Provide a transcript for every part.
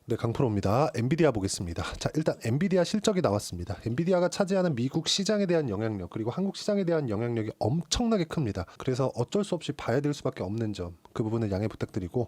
네, 강프로입니다. 엔비디아 보겠습니다. 자, 일단 엔비디아 실적이 나왔습니다. 엔비디아가 차지하는 미국 시장에 대한 영향력 그리고 한국 시장에 대한 영향력이 엄청나게 큽니다. 그래서 어쩔 수 없이 봐야 될 수밖에 없는 점, 그 부분을 양해 부탁드리고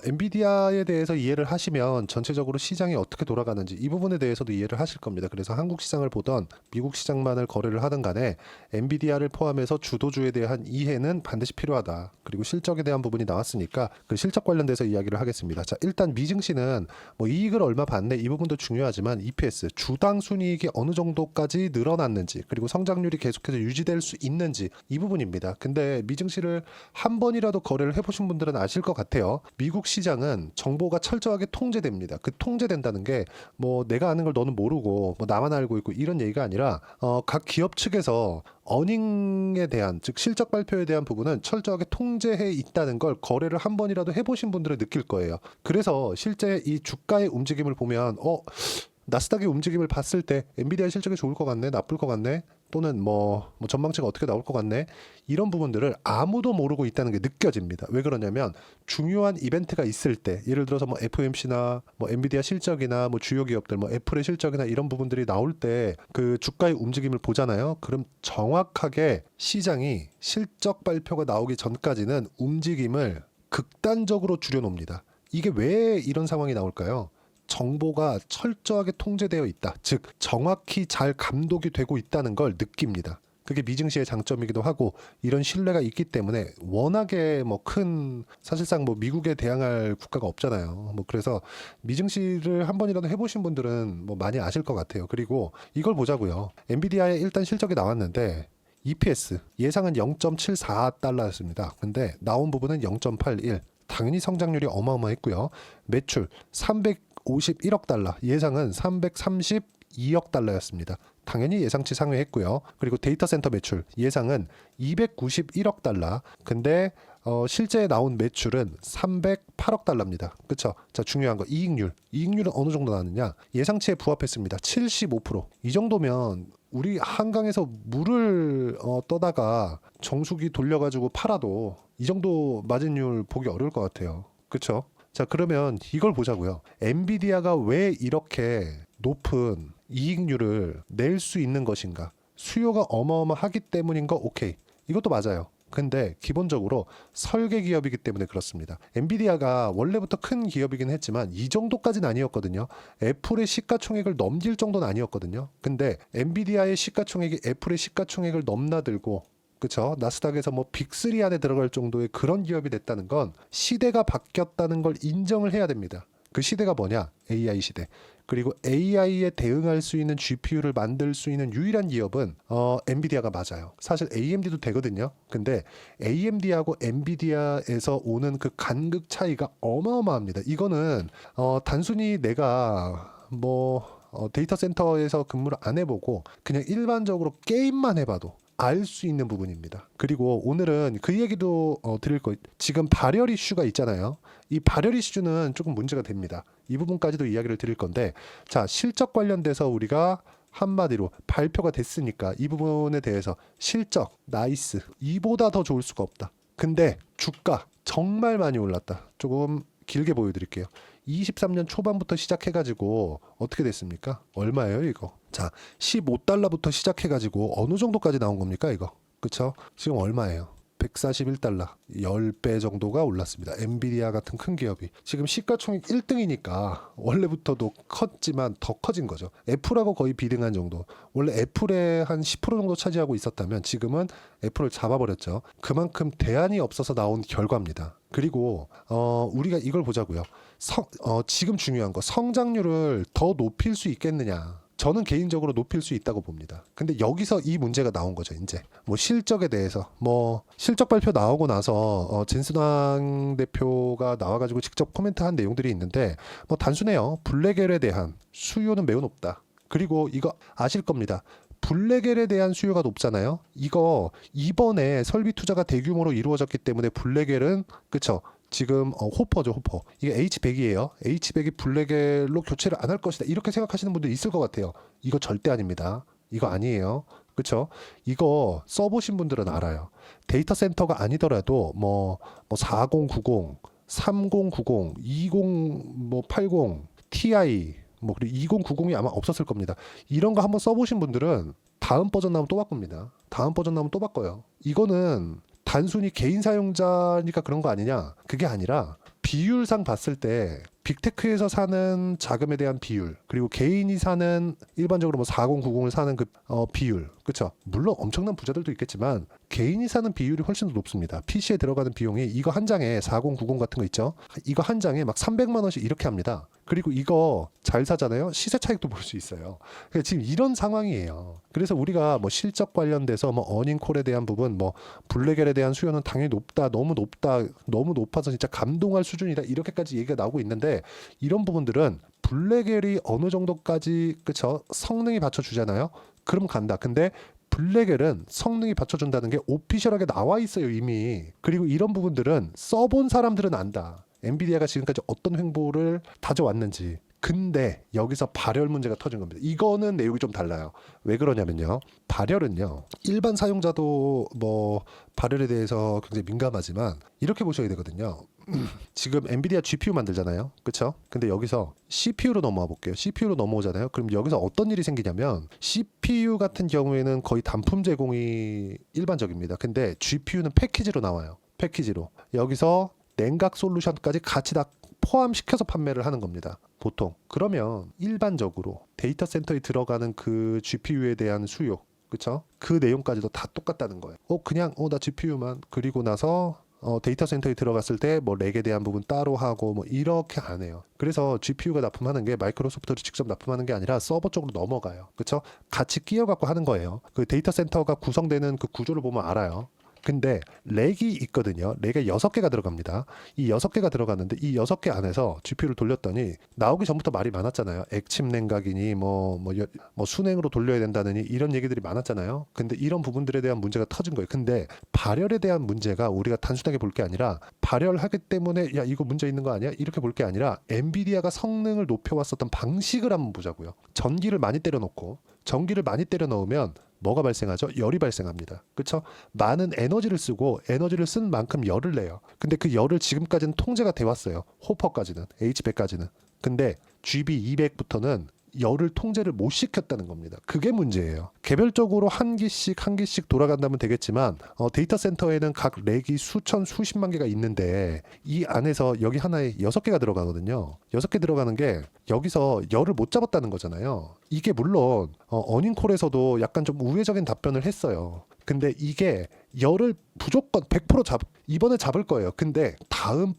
엔비디아에 대해서 이해를 하시면 전체적으로 시장이 어떻게 돌아가는지 이 부분에 대해서도 이해를 하실 겁니다. 그래서 한국 시장을 보던 미국 시장만을 거래를 하든 간에 엔비디아를 포함해서 주도주에 대한 이해는 반드시 필요하다. 그리고 실적에 대한 부분이 나왔으니까 그 실적 관련돼서 이야기를 하겠습니다. 자, 일단 미증시는 뭐 이익을 얼마 받네 이 부분도 중요하지만 EPS 주당 순이익이 어느 정도까지 늘어났는지 그리고 성장률이 계속해서 유지될 수 있는지 이 부분입니다. 근데 미증시를 한 번이라도 거래를 해보신 분들은 아실 것 같아요. 미국 시장은 정보가 철저하게 통제됩니다. 그 통제된다는 게 뭐 내가 아는 걸 너는 모르고 뭐 나만 알고 있고 이런 얘기가 아니라 각 기업 측에서 어닝에 대한 즉 실적 발표에 대한 부분은 철저하게 통제해 있다는 걸 거래를 한 번이라도 해보신 분들은 느낄 거예요. 그래서 실제 이 주가의 움직임을 보면 나스닥의 움직임을 봤을 때 엔비디아 실적이 좋을 것 같네, 나쁠 것 같네, 또는 뭐 전망치가 어떻게 나올 것 같네, 이런 부분들을 아무도 모르고 있다는 게 느껴집니다. 왜 그러냐면 중요한 이벤트가 있을 때, 예를 들어서 뭐 FOMC나 뭐 엔비디아 실적이나 뭐 주요 기업들, 뭐 애플의 실적이나 이런 부분들이 나올 때 그 주가의 움직임을 보잖아요. 그럼 정확하게 시장이 실적 발표가 나오기 전까지는 움직임을 극단적으로 줄여놓습니다. 이게 왜 이런 상황이 나올까요? 정보가 철저하게 통제되어 있다. 즉 정확히 잘 감독이 되고 있다는 걸 느낍니다. 그게 미증시의 장점이기도 하고 이런 신뢰가 있기 때문에 워낙에 뭐 큰 사실상 뭐 미국에 대항할 국가가 없잖아요. 뭐 그래서 미증시를 한 번이라도 해보신 분들은 뭐 많이 아실 것 같아요. 그리고 이걸 보자고요. 엔비디아의 일단 실적이 나왔는데 EPS 예상은 0.74달러였습니다. 근데 나온 부분은 0.81. 당연히 성장률이 어마어마했고요. 매출 351억 달러, 예상은 332억 달러였습니다. 당연히 예상치 상회했고요. 그리고 데이터 센터 매출 예상은 291억 달러. 근데 실제 나온 매출은 308억 달러입니다. 그렇죠? 자, 중요한 거 이익률. 이익률은 어느 정도 나왔느냐? 예상치에 부합했습니다. 75%. 이 정도면 우리 한강에서 물을 떠다가 정수기 돌려가지고 팔아도 이 정도 마진율 보기 어려울 것 같아요. 그렇죠? 자, 그러면 이걸 보자고요. 엔비디아가 왜 이렇게 높은 이익률을 낼 수 있는 것인가? 수요가 어마어마하기 때문인 거 오케이. 이것도 맞아요. 근데 기본적으로 설계 기업이기 때문에 그렇습니다. 엔비디아가 원래부터 큰 기업이긴 했지만 이 정도까지는 아니었거든요. 애플의 시가총액을 넘길 정도는 아니었거든요. 근데 엔비디아의 시가총액이 애플의 시가총액을 넘나들고, 그쵸? 나스닥에서 뭐 빅3 안에 들어갈 정도의 그런 기업이 됐다는 건 시대가 바뀌었다는 걸 인정을 해야 됩니다. 그 시대가 뭐냐? AI 시대. 그리고 AI에 대응할 수 있는 GPU를 만들 수 있는 유일한 기업은 엔비디아가 맞아요. 사실 AMD도 되거든요. 근데 AMD하고 엔비디아에서 오는 그 간극 차이가 어마어마합니다. 이거는 단순히 내가 데이터 센터에서 근무를 안 해보고 그냥 일반적으로 게임만 해봐도 알 수 있는 부분입니다. 그리고 오늘은 그 얘기도 드릴 거예요. 지금 발열 이슈가 있잖아요. 이 발열 이슈는 조금 문제가 됩니다. 이 부분까지도 이야기를 드릴 건데, 자, 실적 관련돼서 우리가 한마디로 발표가 됐으니까 이 부분에 대해서 실적 나이스, 이보다 더 좋을 수가 없다. 근데 주가 정말 많이 올랐다. 조금 길게 보여드릴게요. 23년 초반부터 시작해가지고 어떻게 됐습니까? 얼마예요 이거? 자, 15달러부터 시작해가지고 어느 정도까지 나온 겁니까 이거? 그쵸? 지금 얼마예요? 141달러, 10배 정도가 올랐습니다. 엔비디아 같은 큰 기업이 지금 시가총액 1등이니까 원래부터도 컸지만 더 커진 거죠. 애플하고 거의 비등한 정도. 원래 애플의 한 10% 정도 차지하고 있었다면 지금은 애플을 잡아버렸죠. 그만큼 대안이 없어서 나온 결과입니다. 그리고 우리가 이걸 보자고요. 지금 중요한 거, 성장률을 더 높일 수 있겠느냐? 저는 개인적으로 높일 수 있다고 봅니다. 근데 여기서 이 문제가 나온 거죠. 이제 뭐 실적에 대해서 실적 발표 나오고 나서 진순환 대표가 나와가지고 직접 코멘트한 내용들이 있는데 단순해요. 블랙엘에 대한 수요는 매우 높다. 그리고 이거 아실 겁니다. 블랙엘에 대한 수요가 높잖아요. 이거 이번에 설비 투자가 대규모로 이루어졌기 때문에 블랙엘은 그쵸? 지금 호퍼죠, 호퍼. 이게 H100이에요. H100이 블랙엘로 교체를 안 할 것이다. 이렇게 생각하시는 분들 있을 것 같아요. 이거 절대 아닙니다. 이거 아니에요. 그렇죠? 이거 써보신 분들은 알아요. 데이터 센터가 아니더라도 4090, 3090, 2080, TI 뭐 그리고 2090이 아마 없었을 겁니다. 이런 거 한번 써보신 분들은 다음 버전 나오면 또 바꿉니다. 다음 버전 나오면 또 바꿔요. 이거는 단순히 개인 사용자니까 그런 거 아니냐? 그게 아니라 비율상 봤을 때 빅테크에서 사는 자금에 대한 비율, 그리고 개인이 사는 일반적으로 뭐 4090을 사는 그 비율, 그렇죠? 물론 엄청난 부자들도 있겠지만 개인이 사는 비율이 훨씬 더 높습니다. PC에 들어가는 비용이 이거 한 장에 4090 같은 거 있죠? 이거 한 장에 막 300만 원씩 이렇게 합니다. 그리고 이거 잘 사잖아요. 시세 차익도 볼 수 있어요. 그러니까 지금 이런 상황이에요. 그래서 우리가 뭐 실적 관련돼서 뭐 어닝콜에 대한 부분, 뭐 블랙엘에 대한 수요는 당연히 높다, 너무 높다, 너무 높아서 진짜 감동할 수준이다 이렇게까지 얘기가 나오고 있는데 이런 부분들은 블랙엘이 어느 정도까지 그쵸 성능이 받쳐주잖아요. 그럼 간다. 근데 블랙엘은 성능이 받쳐준다는 게 오피셜하게 나와 있어요 이미. 그리고 이런 부분들은 써본 사람들은 안다. 엔비디아가 지금까지 어떤 횡보를 다져왔는지. 근데 여기서 발열 문제가 터진 겁니다. 이거는 내용이 좀 달라요. 왜 그러냐면요. 발열은요. 일반 사용자도 뭐 발열에 대해서 굉장히 민감하지만 이렇게 보셔야 되거든요. 지금 엔비디아 GPU 만들잖아요. 그렇죠? 근데 여기서 CPU로 넘어와 볼게요. CPU로 넘어오잖아요. 그럼 여기서 어떤 일이 생기냐면 CPU 같은 경우에는 거의 단품 제공이 일반적입니다. 근데 GPU는 패키지로 나와요. 패키지로. 여기서 냉각 솔루션까지 같이 다 포함시켜서 판매를 하는 겁니다. 보통. 그러면 일반적으로 데이터 센터에 들어가는 그 GPU에 대한 수요, 그쵸? 그 내용까지도 다 똑같다는 거예요. 그냥 나 GPU만 그리고 나서 데이터 센터에 들어갔을 때 뭐 렉에 대한 부분 따로 하고 뭐 이렇게 안 해요. 그래서 GPU가 납품하는 게 마이크로소프트로 직접 납품하는 게 아니라 서버 쪽으로 넘어가요. 그쵸? 같이 끼워 갖고 하는 거예요. 그 데이터 센터가 구성되는 그 구조를 보면 알아요. 근데 렉이 있거든요. 렉에 6개가 들어갑니다. 이 6개가 들어갔는데 이 6개 안에서 GPU를 돌렸더니 나오기 전부터 말이 많았잖아요. 액침 냉각이니 뭐 순행으로 돌려야 된다느니 이런 얘기들이 많았잖아요. 근데 이런 부분들에 대한 문제가 터진 거예요. 근데 발열에 대한 문제가 우리가 단순하게 볼 게 아니라 발열하기 때문에 야 이거 문제 있는 거 아니야? 이렇게 볼 게 아니라 엔비디아가 성능을 높여왔었던 방식을 한번 보자고요. 전기를 많이 때려 넣으면 뭐가 발생하죠? 열이 발생합니다. 그렇죠? 많은 에너지를 쓰고 에너지를 쓴 만큼 열을 내요. 근데 그 열을 지금까지는 통제가 돼 왔어요. 호퍼까지는, H100까지는. 근데 GB200부터는 열을 통제를 못 시켰다는 겁니다. 그게 문제예요. 개별적으로 한 기씩 돌아간다면 되겠지만 데이터 센터에는 각 렉이 수천 수십만 개가 있는데 이 안에서 여기 하나에 6개가 들어가거든요. 6개 들어가는 게 여기서 열을 못 잡았다는 거잖아요. 이게 물론 어닝콜에서도 약간 좀 우회적인 답변을 했어요. 근데 이게 열을 무조건 100% 이번에 잡을 거예요. 근데 다음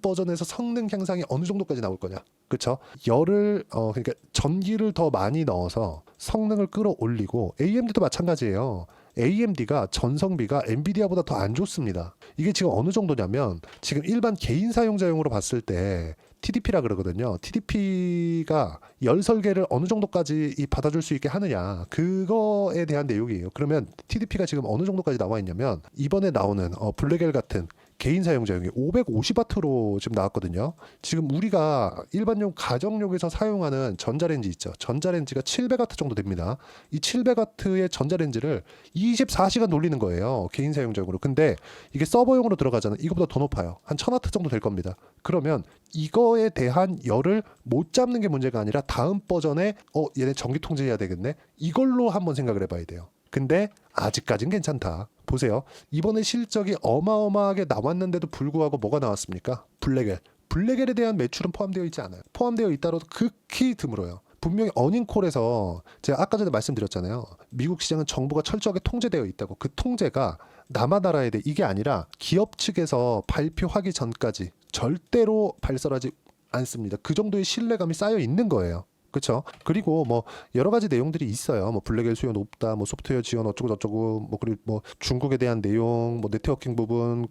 버전에서 성능 향상이 어느 정도까지 나올 거냐? 그렇죠? 열을 그러니까 전기를 더 많이 넣어서 성능을 끌어올리고 AMD도 마찬가지예요. AMD가 전성비가 엔비디아보다 더 안 좋습니다. 이게 지금 어느 정도냐면 지금 일반 개인 사용자용으로 봤을 때 TDP라 그러거든요. TDP가 열 설계를 어느 정도까지 받아줄 수 있게 하느냐 그거에 대한 내용이에요. 그러면 TDP가 지금 어느 정도까지 나와 있냐면 이번에 나오는 블랙엘 같은 개인 사용자용이 550W로 지금 나왔거든요. 지금 우리가 일반용 가정용에서 사용하는 전자레인지 있죠. 전자레인지가 700W 정도 됩니다. 이 700W의 전자레인지를 24시간 돌리는 거예요. 개인 사용자용으로. 근데 이게 서버용으로 들어가잖아요. 이거보다 더 높아요. 한 1000W 정도 될 겁니다. 그러면 이거에 대한 열을 못 잡는 게 문제가 아니라 다음 버전에 얘네 전기 통제해야 되겠네. 이걸로 한번 생각을 해봐야 돼요. 근데 아직까진 괜찮다. 보세요. 이번에 실적이 어마어마하게 나왔는데도 불구하고 뭐가 나왔습니까? 블랙엘. 블랙엘에 대한 매출은 포함되어 있지 않아요. 포함되어 있다라도 극히 드물어요. 분명히 어닝콜에서 제가 아까 전에 말씀드렸잖아요. 미국 시장은 정부가 철저하게 통제되어 있다고. 그 통제가 나만 알아야 돼. 이게 아니라 기업 측에서 발표하기 전까지 절대로 발설하지 않습니다. 그 정도의 신뢰감이 쌓여 있는 거예요. 그렇죠. 그리고 뭐 여러 가지 내용들이 있어요. 뭐 블랙엘 수요 높다, 뭐 소프트웨어 지원 어쩌고 저쩌고, 뭐 그리고 뭐 중국에 대한 내용, 뭐 네트워킹 부분,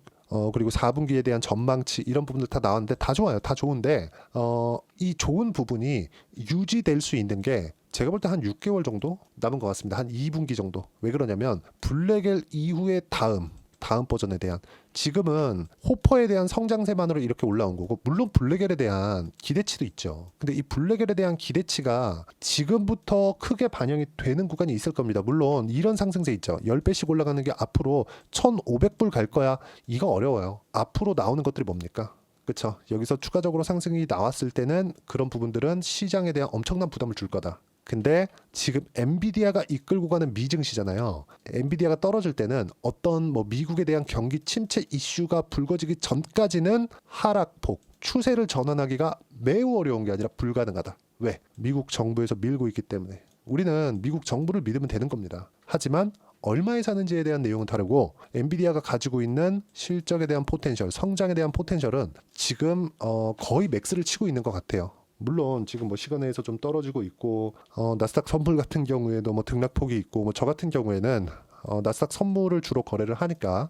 그리고 4분기에 대한 전망치 이런 부분들 다 나왔는데 다 좋아요. 다 좋은데 이 좋은 부분이 유지될 수 있는 게 제가 볼 때 한 6개월 정도 남은 것 같습니다. 한 2분기 정도. 왜 그러냐면 블랙엘 이후에 다음 버전에 대한 지금은 호퍼에 대한 성장세만으로 이렇게 올라온 거고 물론 블랙엘에 대한 기대치도 있죠. 근데 이 블랙엘에 대한 기대치가 지금부터 크게 반영이 되는 구간이 있을 겁니다. 물론 이런 상승세 있죠. 10배씩 올라가는 게 앞으로 1,500불 갈 거야. 이거 어려워요. 앞으로 나오는 것들이 뭡니까? 그쵸? 여기서 추가적으로 상승이 나왔을 때는 그런 부분들은 시장에 대한 엄청난 부담을 줄 거다. 근데 지금 엔비디아가 이끌고 가는 미증시잖아요. 엔비디아가 떨어질 때는 어떤 뭐 미국에 대한 경기 침체 이슈가 불거지기 전까지는 하락폭, 추세를 전환하기가 매우 어려운 게 아니라 불가능하다. 왜? 미국 정부에서 밀고 있기 때문에. 우리는 미국 정부를 믿으면 되는 겁니다. 하지만 얼마에 사는지에 대한 내용은 다르고 엔비디아가 가지고 있는 실적에 대한 포텐셜, 성장에 대한 포텐셜은 지금 거의 맥스를 치고 있는 것 같아요. 물론 지금 뭐 시간에서 좀 떨어지고 있고 나스닥 선물 같은 경우에도 뭐 등락폭이 있고 뭐 저 같은 경우에는 나스닥 선물을 주로 거래를 하니까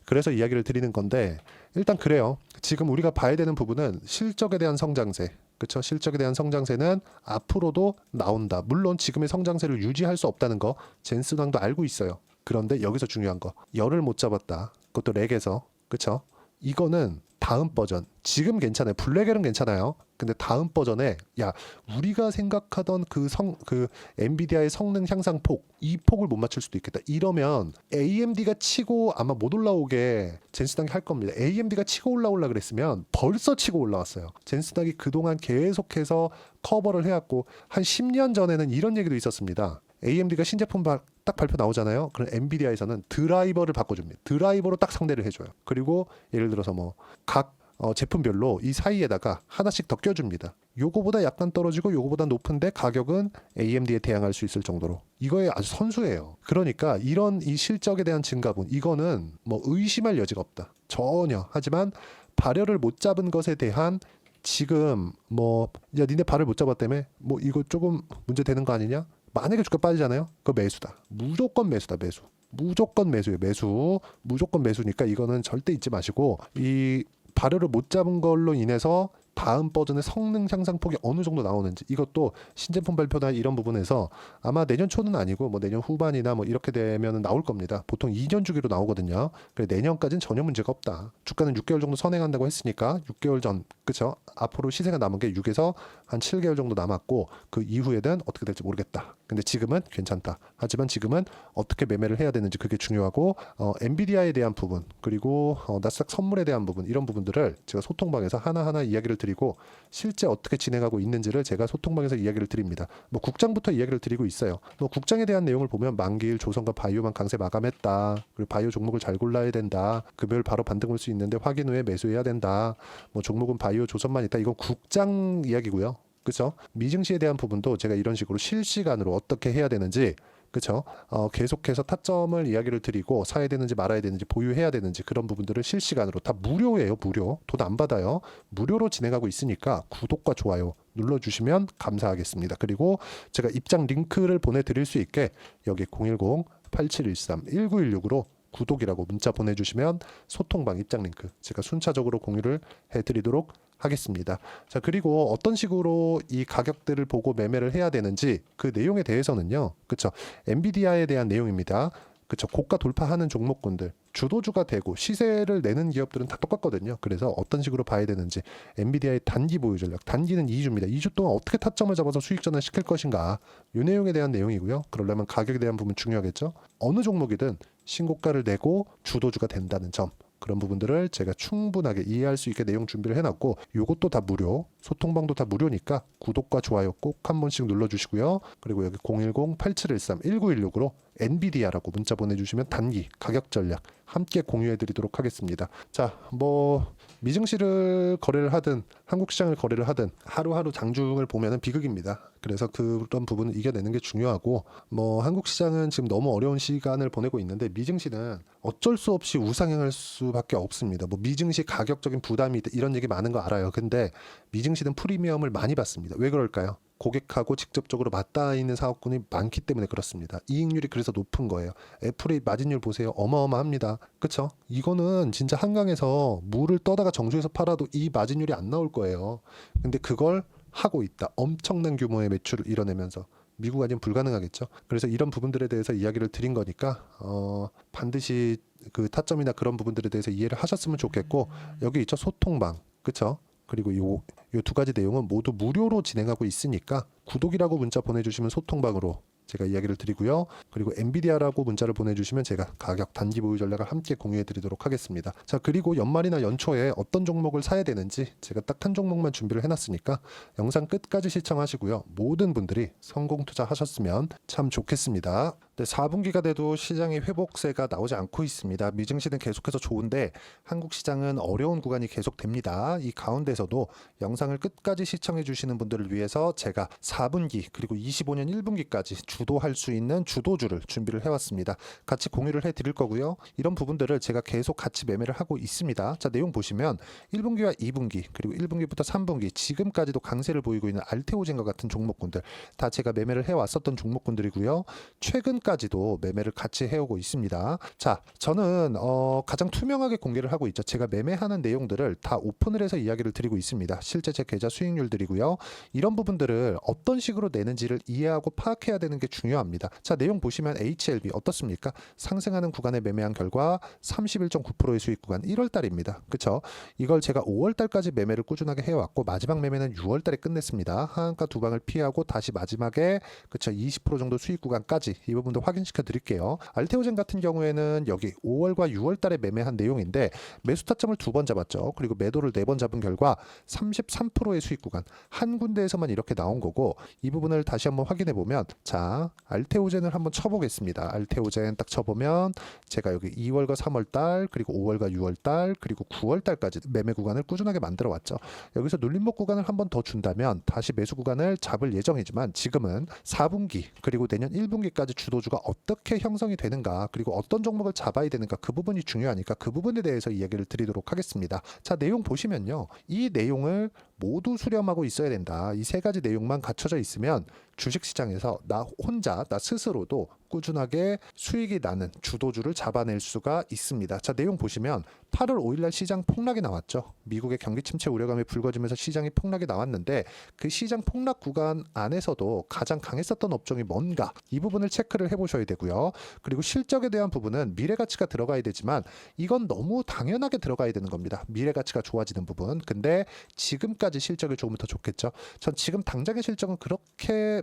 그래서 이야기를 드리는 건데 일단 그래요. 지금 우리가 봐야 되는 부분은 실적에 대한 성장세. 그렇죠? 실적에 대한 성장세는 앞으로도 나온다. 물론 지금의 성장세를 유지할 수 없다는 거 젠슨왕도 알고 있어요. 그런데 여기서 중요한 거 열을 못 잡았다. 그것도 렉에서. 그렇죠? 이거는 다음 버전. 지금 괜찮아요. 블랙엘은 괜찮아요. 근데 다음 버전에 야 우리가 생각하던 그 엔비디아의 성능 향상 폭, 이 폭을 못 맞출 수도 있겠다. 이러면 AMD가 치고 아마 못 올라오게 젠스닥이 할 겁니다. AMD가 치고 올라오려 그랬으면 벌써 치고 올라왔어요. 젠스닥이 그동안 계속해서 커버를 해왔고 한 10년 전에는 이런 얘기도 있었습니다. AMD가 신제품 딱 발표 나오잖아요. 그럼 엔비디아에서는 드라이버를 바꿔줍니다. 드라이버로 딱 상대를 해줘요. 그리고 예를 들어서 뭐 각 제품별로 이 사이에다가 하나씩 더 껴줍니다. 요거보다 약간 떨어지고 요거보다 높은데 가격은 AMD에 대항할 수 있을 정도로. 이거에 아주 선수예요. 그러니까 이런 이 실적에 대한 증가분 이거는 뭐 의심할 여지가 없다. 전혀. 하지만 발열을 못 잡은 것에 대한 지금 뭐 야 니네 발을 못 잡았다며 뭐 이거 조금 문제 되는 거 아니냐? 만약에 주가 빠지잖아요. 그거 매수다. 무조건 매수다. 매수. 무조건 매수예요. 매수. 무조건 매수니까 이거는 절대 잊지 마시고 이 발열을 못 잡은 걸로 인해서 다음 버전의 성능 향상폭이 어느 정도 나오는지 이것도 신제품 발표나 이런 부분에서 아마 내년 초는 아니고 뭐 내년 후반이나 뭐 이렇게 되면 나올 겁니다. 보통 2년 주기로 나오거든요. 그래 내년까지는 전혀 문제가 없다. 주가는 6개월 정도 선행한다고 했으니까 6개월 전 그쵸? 앞으로 시세가 남은 게 6에서 한 7개월 정도 남았고 그 이후에는 어떻게 될지 모르겠다. 근데 지금은 괜찮다. 하지만 지금은 어떻게 매매를 해야 되는지 그게 중요하고 엔비디아에 대한 부분 그리고 나스닥 선물에 대한 부분 이런 부분들을 제가 소통방에서 하나하나 이야기를 드리고 실제 어떻게 진행하고 있는지를 제가 소통방에서 이야기를 드립니다. 뭐 국장부터 이야기를 드리고 있어요. 뭐 국장에 대한 내용을 보면 만기일 조선과 바이오만 강세 마감했다. 그리고 바이오 종목을 잘 골라야 된다. 금요일 바로 반등 올 수 있는데 확인 후에 매수해야 된다. 뭐 종목은 바이오 조선만 있다. 이건 국장 이야기고요. 그렇죠? 미증시에 대한 부분도 제가 이런 식으로 실시간으로 어떻게 해야 되는지 그렇죠? 계속해서 타점을 이야기를 드리고 사야 되는지 말아야 되는지 보유해야 되는지 그런 부분들을 실시간으로 다 무료예요. 무료. 돈 안 받아요. 무료로 진행하고 있으니까 구독과 좋아요 눌러주시면 감사하겠습니다. 그리고 제가 입장 링크를 보내드릴 수 있게 여기 010-8713-1916으로 구독이라고 문자 보내주시면 소통방 입장 링크 제가 순차적으로 공유를 해드리도록 하겠습니다. 자 그리고 어떤 식으로 이 가격들을 보고 매매를 해야 되는지 그 내용에 대해서는요. 그쵸? 엔비디아에 대한 내용입니다. 그쵸? 고가 돌파하는 종목군들 주도주가 되고 시세를 내는 기업들은 다 똑같거든요. 그래서 어떤 식으로 봐야 되는지 엔비디아의 단기 보유 전략 단기는 2주입니다. 2주 동안 어떻게 타점을 잡아서 수익 전환 시킬 것인가 이 내용에 대한 내용이고요. 그러려면 가격에 대한 부분 중요하겠죠. 어느 종목이든 신고가를 내고 주도주가 된다는 점 그런 부분들을 제가 충분하게 이해할 수 있게 내용 준비를 해놨고 요것도 다 무료 소통방도 다 무료니까 구독과 좋아요 꼭 한 번씩 눌러주시고요. 그리고 여기 010-8713-1916으로 엔비디아라고 문자 보내주시면 단기 가격 전략 함께 공유해드리도록 하겠습니다. 자, 뭐 미증시를 거래를 하든 한국 시장을 거래를 하든 하루하루 장중을 보면은 비극입니다. 그래서 그런 부분을 이겨내는 게 중요하고 뭐 한국 시장은 지금 너무 어려운 시간을 보내고 있는데 미증시는 어쩔 수 없이 우상향할 수밖에 없습니다. 뭐 미증시 가격적인 부담이 있다 이런 얘기 많은 거 알아요. 근데 미증시는 프리미엄을 많이 받습니다. 왜 그럴까요? 고객하고 직접적으로 맞닿아 있는 사업군이 많기 때문에 그렇습니다. 이익률이 그래서 높은 거예요. 애플의 마진율 보세요. 어마어마합니다. 그쵸? 이거는 진짜 한강에서 물을 떠다가 정주에서 팔아도 이 마진율이 안 나올 거예요. 근데 그걸 하고 있다. 엄청난 규모의 매출을 이뤄내면서 미국 아니면 불가능하겠죠. 그래서 이런 부분들에 대해서 이야기를 드린 거니까 반드시 그 타점이나 그런 부분들에 대해서 이해를 하셨으면 좋겠고 여기 있죠. 소통방. 그쵸? 그리고 요 두 가지 내용은 모두 무료로 진행하고 있으니까 구독이라고 문자 보내주시면 소통방으로 제가 이야기를 드리고요. 그리고 엔비디아라고 문자를 보내주시면 제가 가격 단기 보유 전략을 함께 공유해 드리도록 하겠습니다. 자, 그리고 연말이나 연초에 어떤 종목을 사야 되는지 제가 딱 한 종목만 준비를 해놨으니까 영상 끝까지 시청하시고요. 모든 분들이 성공 투자하셨으면 참 좋겠습니다. 네, 4분기가 돼도 시장의 회복세가 나오지 않고 있습니다. 미증시는 계속해서 좋은데 한국 시장은 어려운 구간이 계속됩니다. 이 가운데서도 영상을 끝까지 시청해 주시는 분들을 위해서 제가 4분기 그리고 25년 1분기까지 주도할 수 있는 주도주를 준비를 해왔습니다. 같이 공유를 해드릴 거고요. 이런 부분들을 제가 계속 같이 매매를 하고 있습니다. 자, 내용 보시면 1분기와 2분기 그리고 1분기부터 3분기 지금까지도 강세를 보이고 있는 알테오젠과 같은 종목군들 다 제가 매매를 해왔었던 종목군들이고요. 최근까지도 매매를 같이 해오고 있습니다. 자, 저는 가장 투명하게 공개를 하고 있죠. 제가 매매하는 내용들을 다 오픈을 해서 이야기를 드리고 있습니다. 실제 제 계좌 수익률들이고요. 이런 부분들을 어떤 식으로 내는지를 이해하고 파악해야 되는 게 중요합니다. 자, 내용 보시면 HLB 어떻습니까? 상승하는 구간에 매매한 결과 31.9%의 수익 구간 1월 달입니다. 그쵸? 이걸 제가 5월 달까지 매매를 꾸준하게 해왔고 마지막 매매는 6월 달에 끝냈습니다. 하한가 두 방을 피하고 다시 마지막에 그쵸? 20% 정도 수익 구간까지 이 부분도 확인시켜 드릴게요. 알테오젠 같은 경우에는 여기 5월과 6월 달에 매매한 내용인데 매수 타점을 2번 잡았죠. 그리고 매도를 4번 잡은 결과 33%의 수익 구간 한 군데에서만 이렇게 나온 거고 이 부분을 다시 한번 확인해 보면 자, 알테오젠을 한번 쳐보겠습니다. 알테오젠 딱 쳐보면 제가 여기 2월과 3월 달 그리고 5월과 6월 달 그리고 9월 달까지 매매 구간을 꾸준하게 만들어 왔죠. 여기서 눌림목 구간을 한번 더 준다면 다시 매수 구간을 잡을 예정이지만 지금은 4분기 그리고 내년 1분기까지 주도주가 어떻게 형성이 되는가 그리고 어떤 종목을 잡아야 되는가 그 부분이 중요하니까 그 부분에 대해서 이야기를 드리도록 하겠습니다. 자, 내용 보시면요. 이 내용을 모두 수렴하고 있어야 된다. 이 세 가지 내용만 갖춰져 있으면 주식시장에서 나 혼자 나 스스로도 꾸준하게 수익이 나는 주도주를 잡아낼 수가 있습니다. 자, 내용 보시면 8월 5일날 시장 폭락이 나왔죠. 미국의 경기 침체 우려감이 불거지면서 시장이 폭락이 나왔는데 그 시장 폭락 구간 안에서도 가장 강했었던 업종이 뭔가 이 부분을 체크를 해보셔야 되고요. 그리고 실적에 대한 부분은 미래가치가 들어가야 되지만 이건 너무 당연하게 들어가야 되는 겁니다. 미래가치가 좋아지는 부분. 근데 지금까지 실적이 조금 더 좋겠죠. 전 지금 당장의 실적은 그렇게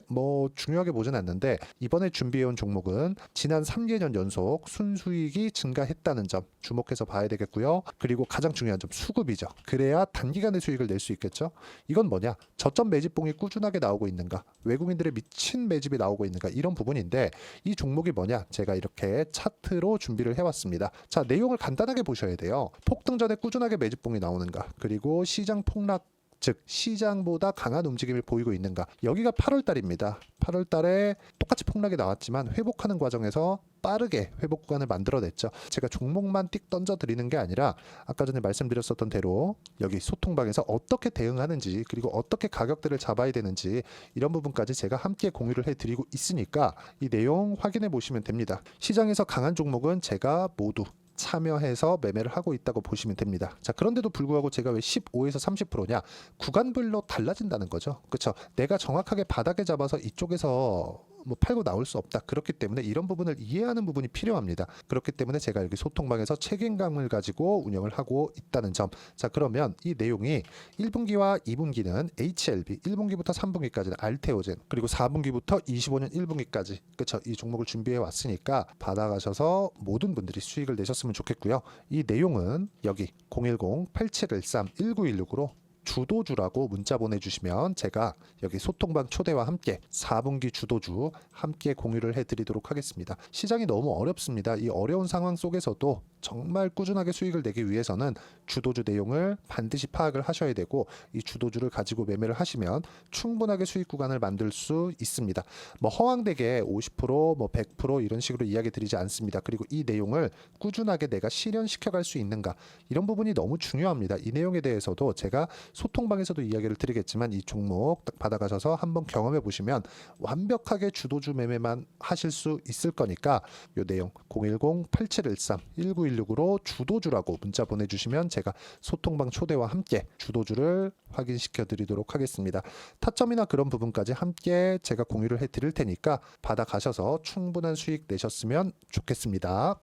중요하게 보진 않는데 이번에 준비해온 종목은 지난 3개년 연속 순수익이 증가했다는 점 주목해서 봐야 되겠고요. 그리고 가장 중요한 점 수급이죠. 그래야 단기간에 수익을 낼 수 있겠죠. 이건 뭐냐? 저점 매집봉이 꾸준하게 나오고 있는가? 외국인들의 미친 매집이 나오고 있는가? 이런 부분인데 이 종목이 뭐냐? 제가 이렇게 차트로 준비를 해왔습니다. 자, 내용을 간단하게 보셔야 돼요. 폭등 전에 꾸준하게 매집봉이 나오는가? 그리고 시장 폭락 즉 시장보다 강한 움직임을 보이고 있는가. 여기가 8월 달입니다. 8월 달에 똑같이 폭락이 나왔지만 회복하는 과정에서 빠르게 회복 구간을 만들어냈죠. 제가 종목만 띡 던져 드리는 게 아니라 아까 전에 말씀드렸었던 대로 여기 소통방에서 어떻게 대응하는지 그리고 어떻게 가격대를 잡아야 되는지 이런 부분까지 제가 함께 공유를 해드리고 있으니까 이 내용 확인해 보시면 됩니다. 시장에서 강한 종목은 제가 모두 참여해서 매매를 하고 있다고 보시면 됩니다. 자, 그런데도 불구하고 제가 왜 15에서 30%냐? 구간별로 달라진다는 거죠. 그렇죠? 내가 정확하게 바닥에 잡아서 이쪽에서 팔고 나올 수 없다. 그렇기 때문에 이런 부분을 이해하는 부분이 필요합니다. 그렇기 때문에 제가 여기 소통방에서 책임감을 가지고 운영을 하고 있다는 점. 자, 그러면 이 내용이 1분기와 2분기는 HLB, 1분기부터 3분기까지는 알테오젠, 그리고 4분기부터 25년 1분기까지 그렇죠? 이 종목을 준비해 왔으니까 받아가셔서 모든 분들이 수익을 내셨으면 좋겠고요. 이 내용은 여기 010-8713-1916으로 주도주라고 문자 보내주시면 제가 여기 소통방 초대와 함께 4분기 주도주 함께 공유를 해드리도록 하겠습니다. 시장이 너무 어렵습니다. 이 어려운 상황 속에서도 정말 꾸준하게 수익을 내기 위해서는 주도주 내용을 반드시 파악을 하셔야 되고 이 주도주를 가지고 매매를 하시면 충분하게 수익 구간을 만들 수 있습니다. 허황되게 50%, 100% 이런 식으로 이야기 드리지 않습니다. 그리고 이 내용을 꾸준하게 내가 실현시켜 갈 수 있는가 이런 부분이 너무 중요합니다. 이 내용에 대해서도 제가 소통방에서도 이야기를 드리겠지만 이 종목 딱 받아가셔서 한번 경험해 보시면 완벽하게 주도주 매매만 하실 수 있을 거니까 이 내용 010-8713-1916으로 주도주라고 문자 보내주시면 제가 소통방 초대와 함께 주도주를 확인시켜 드리도록 하겠습니다. 타점이나 그런 부분까지 함께 제가 공유를 해 드릴 테니까 받아가셔서 충분한 수익 내셨으면 좋겠습니다.